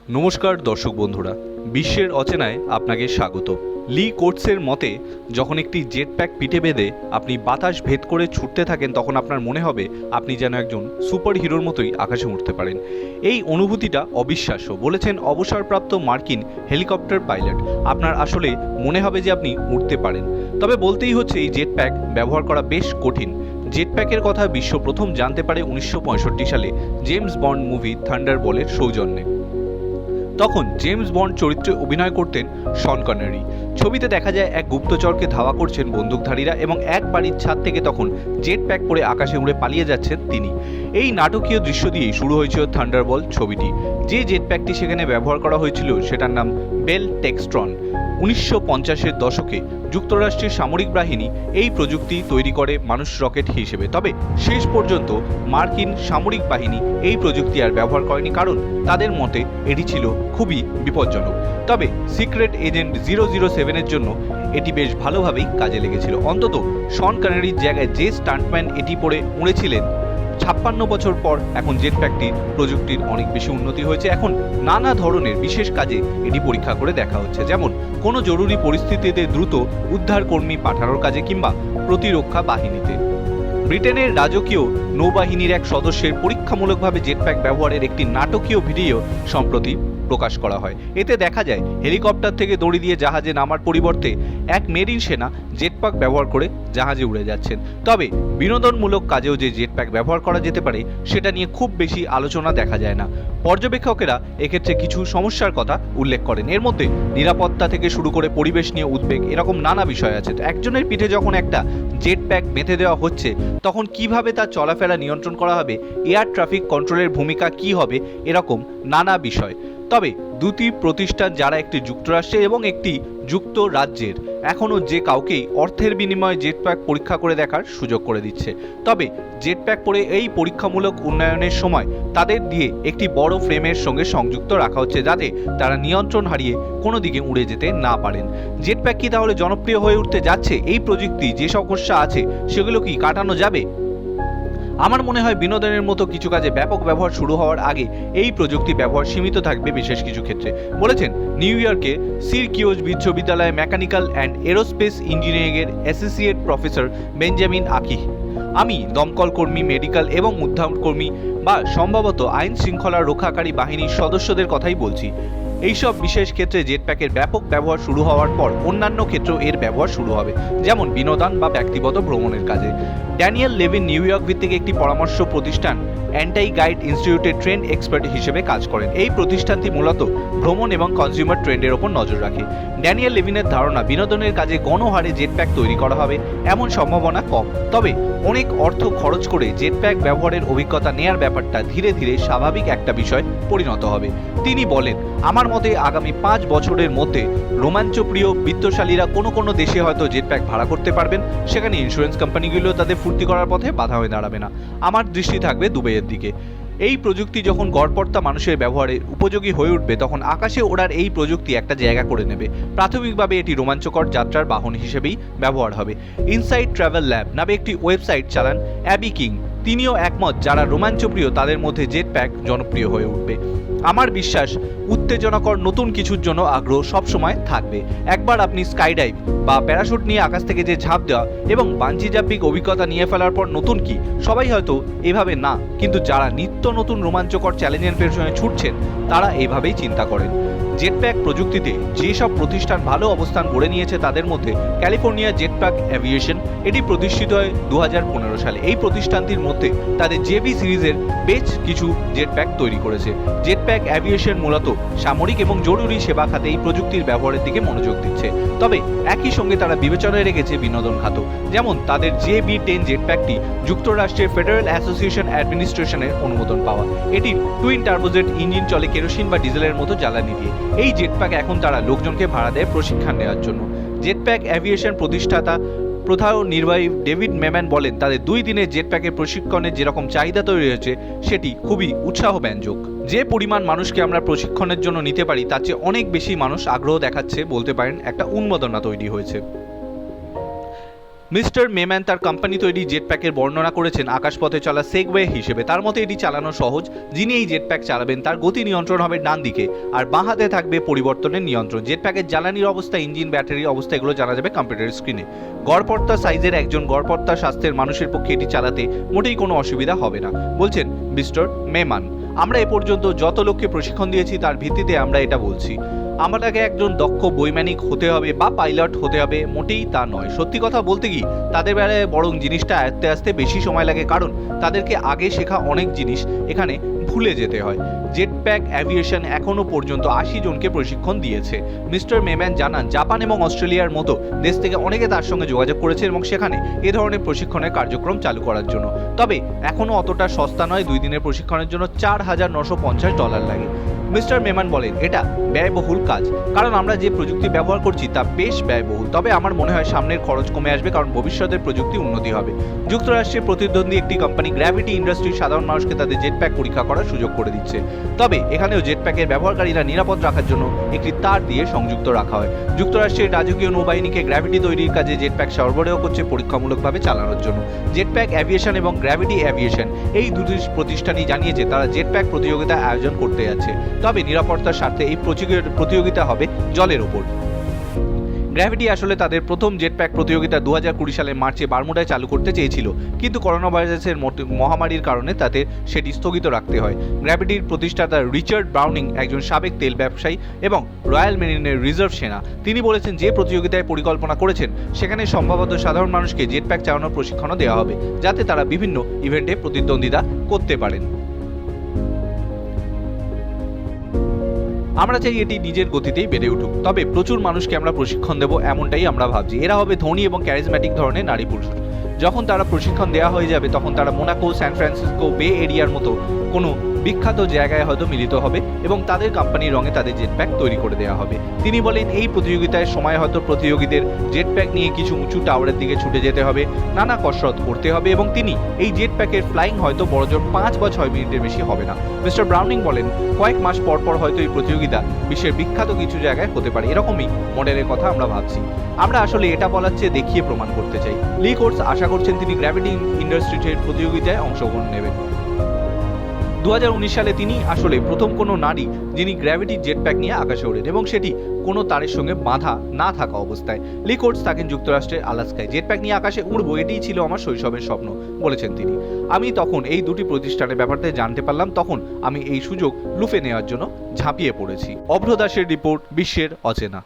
নমস্কার দর্শক বন্ধুরা, বিশ্বের অচেনায় আপনাকে স্বাগত। লি কোটসের মতে, যখন একটি জেট প্যাক পিঠে বেঁধে আপনি বাতাস ভেদ করে ছুটতে থাকেন, তখন আপনার মনে হবে আপনি যেন একজন সুপার হিরোর মতোই আকাশে উঠতে পারেন। এই অনুভূতিটা অবিশ্বাস্য, বলেছেন অবসরপ্রাপ্ত মার্কিন হেলিকপ্টার পাইলট। আপনার আসলে মনে হবে যে আপনি উঠতে পারেন। তবে বলতেই হচ্ছে, এই জেট প্যাক ব্যবহার করা বেশ কঠিন। জেট প্যাকের কথা বিশ্ব প্রথম জানতে পারে 1965 সালে জেমস বন্ড মুভি থান্ডারবলের সৌজন্যে। তখন জেমস বন্ড চরিত্রে অভিনয় করতেন শন কনেরি। ছবিতে দেখা যায় এক গুপ্তচরকে ধাওয়া করছেন বন্দুকধারীরা এবং এক বাড়ির ছাদ থেকে তখন জেট প্যাক পরে আকাশে উড়ে পালিয়ে যাচ্ছেন তিনি। এই নাটকীয় দৃশ্য দিয়েই শুরু হয়েছিল থান্ডারবল্ট ছবিটি। যে জেট প্যাকটি সেখানে ব্যবহার করা হয়েছিল সেটার নাম বেল টেক্সট্রন। 1950-এর দশকে যুক্তরাষ্ট্রের সামরিক বাহিনী এই প্রযুক্তি তৈরি করে মানুষ রকেট হিসেবে। তবে শেষ পর্যন্ত মার্কিন সামরিক বাহিনী এই প্রযুক্তি আর ব্যবহার করেনি, কারণ তাদের মতে এটি ছিল খুবই বিপজ্জনক। তবে সিক্রেট এজেন্ট 007-এর জন্য এটি বেশ ভালোভাবেই কাজে লেগেছিল। অন্তত শন কনেরির জায়গায় যে স্টান্টম্যান এটি পরে উড়েছিলেন, 56 বছর পর এখন জেট প্যাকটির প্রযুক্তির অনেক বেশি উন্নতি হয়েছে। এখন নানা ধরনের বিশেষ কাজে এটি পরীক্ষা করে দেখা হচ্ছে, যেমন কোনো জরুরি পরিস্থিতিতে দ্রুত উদ্ধারকর্মী পাঠানোর কাজে কিংবা প্রতিরক্ষা বাহিনীতে। ব্রিটেনের রাজকীয় নৌবাহিনীর এক সদস্যের পরীক্ষামূলকভাবে জেট প্যাক ব্যবহারের একটি নাটকীয় ভিডিও সম্প্রতি প্রকাশ করা হয়। এতে দেখা যায় হেলিকপ্টার থেকে দড়ি দিয়ে জাহাজে নামার পরিবর্তে এক মেরিন সেনা জেট প্যাক ব্যবহার করে জাহাজে উড়ে যাচ্ছেন। তবে বিনোদনমূলক কাজেও যে জেট প্যাক ব্যবহার করা যেতে পারে সেটা নিয়ে খুব বেশি আলোচনা দেখা যায় না। পর্যবেক্ষকেরা এক্ষেত্রে কিছু সমস্যার কথা উল্লেখ করেন। এর মধ্যে নিরাপত্তা থেকে শুরু করে পরিবেশ নিয়ে উদ্বেগ, এরকম নানা বিষয় আছে। একজনের পিঠে যখন একটা জেট প্যাক বেঁধে দেওয়া হচ্ছে, তখন কিভাবে তার চলাফেরা নিয়ন্ত্রণ করা হবে, এয়ার ট্রাফিক কন্ট্রোলের ভূমিকা কি হবে, এরকম নানা বিষয়। তবে দুটি প্রতিষ্ঠান, যারা একটি যুক্তরাষ্ট্রে এবং একটি যুক্তরাজ্যের, এখনও যে কাউকেই অর্থের বিনিময়ে জেট প্যাক পরীক্ষা করে দেখার সুযোগ করে দিচ্ছে। তবে জেট প্যাক পরে এই পরীক্ষামূলক উন্নয়নের সময় তাদের দিয়ে একটি বড় ফ্রেমের সঙ্গে সংযুক্ত রাখা হচ্ছে, যাতে তারা নিয়ন্ত্রণ হারিয়ে কোনো দিকে উড়ে যেতে না পারেন। জেট প্যাক কি তাহলে জনপ্রিয় হয়ে উঠতে যাচ্ছে? এই প্রযুক্তি যে সমস্যা আছে সেগুলো কি কাটানো যাবে? আমার মনে হয় বিনোদনের মতো কিছু কাজে ব্যাপক ব্যবহার শুরু হওয়ার আগে এই প্রযুক্তি ব্যবহার সীমিত থাকবে বিশেষ কিছু ক্ষেত্রে, বলেছেন নিউ ইয়র্কের সিরকিউজ বিশ্ববিদ্যালয়ে মেকানিক্যাল অ্যান্ড এরোস্পেস ইঞ্জিনিয়ারিংয়ের অ্যাসোসিয়েট প্রফেসর বেঞ্জামিন আকিহ। আমি দমকল কর্মী, মেডিকেল এবং উদ্ধারকর্মী বা সম্ভবত আইন শৃঙ্খলা রক্ষাকারী বাহিনীর সদস্যদের কথাই বলছি। এইসব বিশেষ ক্ষেত্রে জেট প্যাকের ব্যাপক ব্যবহার শুরু হওয়ার পর অন্যান্য ক্ষেত্রেও এর ব্যবহার শুরু হবে, যেমন বিনোদন বা ব্যক্তিগত ভ্রমণের কাজে। ড্যানিয়েল লেভিন নিউ ইয়র্ক ভিত্তিক একটি পরামর্শ প্রতিষ্ঠান অ্যান্টাই গাইড ইনস্টিটিউটের ট্রেন্ড এক্সপার্ট হিসেবে কাজ করেন। এই প্রতিষ্ঠানটি মূলত ভ্রমণ এবং কনজিউমার ট্রেন্ডের ওপর নজর রাখে। ড্যানিয়েল লেভিনের ধারণা, বিনোদনের কাজে গণহারে জেট প্যাক তৈরি করা হবে এমন সম্ভাবনা কম, তবে অনেক অর্থ খরচ করে জেট প্যাক ব্যবহারের অভিজ্ঞতা নেয়ার ব্যাপারটা ধীরে ধীরে স্বাভাবিক একটা বিষয় পরিণত হবে। তিনি বলেন, আমার মতে আগামী 5 বছরের মধ্যে রোমাঞ্চপ্রিয় বিত্তশালীরা কোনো দেশে হয়তো জেট প্যাক ভাড়া করতে পারবেন। সেখানে ইন্স্যুরেন্স কোম্পানিগুলো তাদের ফুর্তি করার পথে বাধা হয়ে দাঁড়াবে না। আমার দৃষ্টি থাকবে দুবাইয়ের দিকে। এই প্রযুক্তি যখন গড়পড়তা মানুষের ব্যবহারে উপযোগী হয়ে উঠবে, তখন আকাশে ওড়ার এই প্রযুক্তি একটা জায়গা করে নেবে। প্রাথমিকভাবে এটি রোমাঞ্চকর যাত্রার বাহন হিসেবেই ব্যবহার হবে। ইনসাইড ট্রাভেল ল্যাব নামে একটি ওয়েবসাইট চালান অ্যাবি কিং। তিনিও একমত, যারা রোমাঞ্চপ্রিয় তাদের মধ্যে জেট প্যাক জনপ্রিয় হয়ে উঠবে। আমার বিশ্বাস, উত্তেজনাকর নতুন কিছুর জন্য আগ্রহ সবসময় থাকবে। একবার আপনি স্কাইডাইভ বা প্যারাশুট নিয়ে আকাশ থেকে যে ঝাঁপ দেওয়া এবং বাঞ্জি জাম্পিং অভিজ্ঞতা নিয়ে ফেলার পর নতুন কি, সবাই হয়তো এভাবে না, কিন্তু যারা নিত্য নতুন রোমাঞ্চকর চ্যালেঞ্জের পেছনে ছুটছেন তারা এইভাবেই চিন্তা করেন। জেট প্যাক প্রযুক্তিতে যেসব প্রতিষ্ঠান ভালো অবস্থান গড়ে নিয়েছে তাদের মধ্যে ক্যালিফোর্নিয়া জেট প্যাক অ্যাভিয়েশন। এটি প্রতিষ্ঠিত হয় 2015 সালে। এই প্রতিষ্ঠানটির মধ্যে তাদের জেবি সিরিজের বেশ কিছু জেট প্যাক তৈরি করেছে। জেট প্যাক অ্যাভিয়েশন মূলত সামরিক এবং জরুরি সেবা খাতে এই প্রযুক্তির ব্যবহারের দিকে মনোযোগ দিচ্ছে। তবে একই সঙ্গে তারা বিবেচনায় রেখেছে বিনোদন খাত, যেমন তাদের JB-10 জেট প্যাকটি যুক্তরাষ্ট্রের ফেডারেল অ্যাসোসিয়েশন অ্যাডমিনিস্ট্রেশনের অনুমোদন পাওয়া। এটির টুইন টার্বোজেট ইঞ্জিন চলে কেরোসিন বা ডিজেলের মতো জ্বালানি দিয়ে। এই জেট প্যাক এখন তারা লোকজনকে ভাড়া দেয় প্রশিক্ষণ নেওয়ার জন্য। জেট প্যাক অ্যাভিয়েশন প্রতিষ্ঠাতা প্রধান নির্বাহী ডেভিড মেম্যান বলেন, তাদের 2 দিনের জেট প্যাকের প্রশিক্ষণের যেরকম চাহিদা তৈরি হয়েছে সেটি খুবই উৎসাহব্যঞ্জক। যে পরিমাণ মানুষকে আমরা প্রশিক্ষণের জন্য নিতে পারি তার চেয়ে অনেক বেশি মানুষ আগ্রহ দেখাচ্ছে, বলতে পারেন একটা উন্মাদনা তৈরি হয়েছে। মিস্টার মেম্যান তার কোম্পানি তৈরি জেটপ্যাকের বর্ণনা করেছেন আকাশপথে চলা সেগওয়ে হিসেবে। তার মতে এটি চালানো সহজ। যিনি এই জেটপ্যাক চালাবেন তার গতি নিয়ন্ত্রণ হবে ডান দিকে, আর বাঁ হাতে থাকবে পরিবর্তনের নিয়ন্ত্রণ। জেটপ্যাকের জ্বালানির অবস্থা, ইঞ্জিন, ব্যাটারির অবস্থা এগুলো জানা যাবে কম্পিউটার স্ক্রিনে। গড়পড়তা সাইজের একজন গড়পড়তা স্বাস্থ্যের মানুষের পক্ষে এটি চালাতে মোটেই কোনো অসুবিধা হবে না, বলছেন মিস্টার মেম্যান। আমরা এ পর্যন্ত যত লোককে প্রশিক্ষণ দিয়েছি তার ভিত্তিতে আমরা এটা বলছি। আমাকে একজন দক্ষ বৈমানিক হতে হবে বা পাইলট হতে হবে, মোটেই তা নয়। সত্যি কথা বলতে কি, তাদের বেলায় বরং জিনিসটা আয়ত্তে আসতে বেশি সময় লাগে, কারণ তাদেরকে আগে শেখা অনেক জিনিস এখানে ভুলে যেতে হয়। জেটপ্যাক অ্যাভিয়েশন এখনো পর্যন্ত 80 জনকে প্রশিক্ষণ দিয়েছে। মিস্টার মেম্যান জানান, জাপান এবং অস্ট্রেলিয়ার মতো দেশ থেকে অনেকে তার সঙ্গে যোগাযোগ করেছে এবং সেখানে এ ধরনের প্রশিক্ষণের কার্যক্রম চালু করার জন্য। তবে এখনো অতটা সস্তা নয়। 2 দিনের প্রশিক্ষণের জন্য $4,950 লাগে। মিস্টার মেম্যান বলেন, এটা ব্যয়বহুল কাজ, কারণ আমরা যে প্রযুক্তি ব্যবহার করছি তা বেশ ব্যয়বহুল। তবে আমার মনে হয় সামনের খরচ কমে আসবে, কারণ ভবিষ্যতের প্রযুক্তি উন্নতি হবে। যুক্তরাষ্ট্রের প্রতিদ্বন্দ্বী একটি কোম্পানি গ্র্যাভিটি ইন্ডাস্ট্রি সাধারণ মানুষকে তাদের জেটপ্যাক পরীক্ষা করার সুযোগ করে দিচ্ছে। তবে এখানেও জেটপ্যাকের ব্যবহারকারীরা নিরাপদ রাখার জন্য একটি তার দিয়ে সংযুক্ত রাখা হয়। যুক্তরাষ্ট্রের রাজকীয় নৌবাহিনীকে গ্র্যাভিটি তৈরির কাজে জেটপ্যাক সরবরাহ করছে পরীক্ষামূলকভাবে চালানোর জন্য। জেটপ্যাক অ্যাভিয়েশন এবং গ্র্যাভিটি অ্যাভিয়েশন এই দুটি প্রতিষ্ঠানই জানিয়েছে তারা জেটপ্যাক প্রতিযোগিতা আয়োজন করতে যাচ্ছে। তবে নিরাপত্তার স্বার্থে এই প্রতিযোগিতা হবে জলের ওপর। গ্র্যাভিটি আসলে তাদের প্রথম জেটপ্যাক প্রতিযোগিতা 2020 সালের মার্চে বারমুডায় চালু করতে চেয়েছিল, কিন্তু করোনা ভাইরাসের মহামারীর কারণে তাতে সেটি স্থগিত রাখতে হয়। গ্র্যাভিটির প্রতিষ্ঠাতা রিচার্ড ব্রাউনিং একজন সাবেক তেল ব্যবসায়ী এবং রয়্যাল মেরিনের রিজার্ভ সেনা। তিনি বলেছেন, যে প্রতিযোগিতায় পরিকল্পনা করেছেন সেখানে সম্ভবত সাধারণ মানুষকে জেটপ্যাক চালানোর প্রশিক্ষণও দেওয়া হবে, যাতে তারা বিভিন্ন ইভেন্টে প্রতিদ্বন্দ্বিতা করতে পারেন। আমরা চাই এটি নিজের গতিতেই বেড়ে উঠুক, তবে প্রচুর মানুষকে আমরা প্রশিক্ষণ দেব এমনটাই আমরা ভাবছি। এরা হবে ধনী এবং ক্যারিজম্যাটিক ধরনের নারী পুরুষ। যখন তারা প্রশিক্ষণ দেওয়া হয়ে যাবে তখন তারা মোনাকো, সান ফ্রান্সিসকো, বে এরিয়ার মতো কোনো বিখ্যাত জায়গায় হয়তো মিলিত হবে এবং তাদের কোম্পানির রঙে তাদের জেটপ্যাক তৈরি করে দেওয়া হবে। তিনি বলেন, এই প্রতিযোগিতায় সময় হয়তো প্রতিযোগীদের জেটপ্যাক নিয়ে কিছু উঁচু টাওয়ারের দিকে ছুটে যেতে হবে, নানা কসরত করতে হবে এবং তিনি এই জেটপ্যাকের ফ্লাইং হয়তো বড়জোর 5 বা 6 মিনিটের বেশি হবে না। মিস্টার ব্রাউনিং বলেন, কয়েক মাস পর পর হয়তো এই প্রতিযোগিতা বিশ্বের বিখ্যাত কিছু জায়গায় হতে পারে। এরকমই মডেলের কথা আমরা ভাবছি। আমরা আসলে এটা বলার চেয়ে দেখিয়ে প্রমাণ করতে চাই। লি কোটস আশা করছেন তিনি গ্র্যাভিটি ইন্ডাস্ট্রিজের প্রতিযোগিতায় অংশগ্রহণ নেবেন। 2019 সালে তিনি আসলে প্রথম কোনো নারী যিনি গ্র্যাভিটি জেটপ্যাক নিয়ে আকাশে ওড়েন এবং সেটি কোনো তারের সঙ্গে বাঁধা না থাকা অবস্থায়। লি কোটস থাকেন যুক্তরাষ্ট্রের আলাস্কায়। জেটপ্যাক নিয়ে আকাশে উড়বো, এটিই ছিল আমার শৈশবের স্বপ্ন, বলেছেন তিনি। আমি তখন এই দুটি প্রতিষ্ঠানের ব্যাপারে জানতে পারলাম, তখন আমি এই সুযোগ লুফে নেওয়ার জন্য ঝাঁপিয়ে পড়েছি। অভ্র দাসের রিপোর্ট, বিশ্বের অচেনা।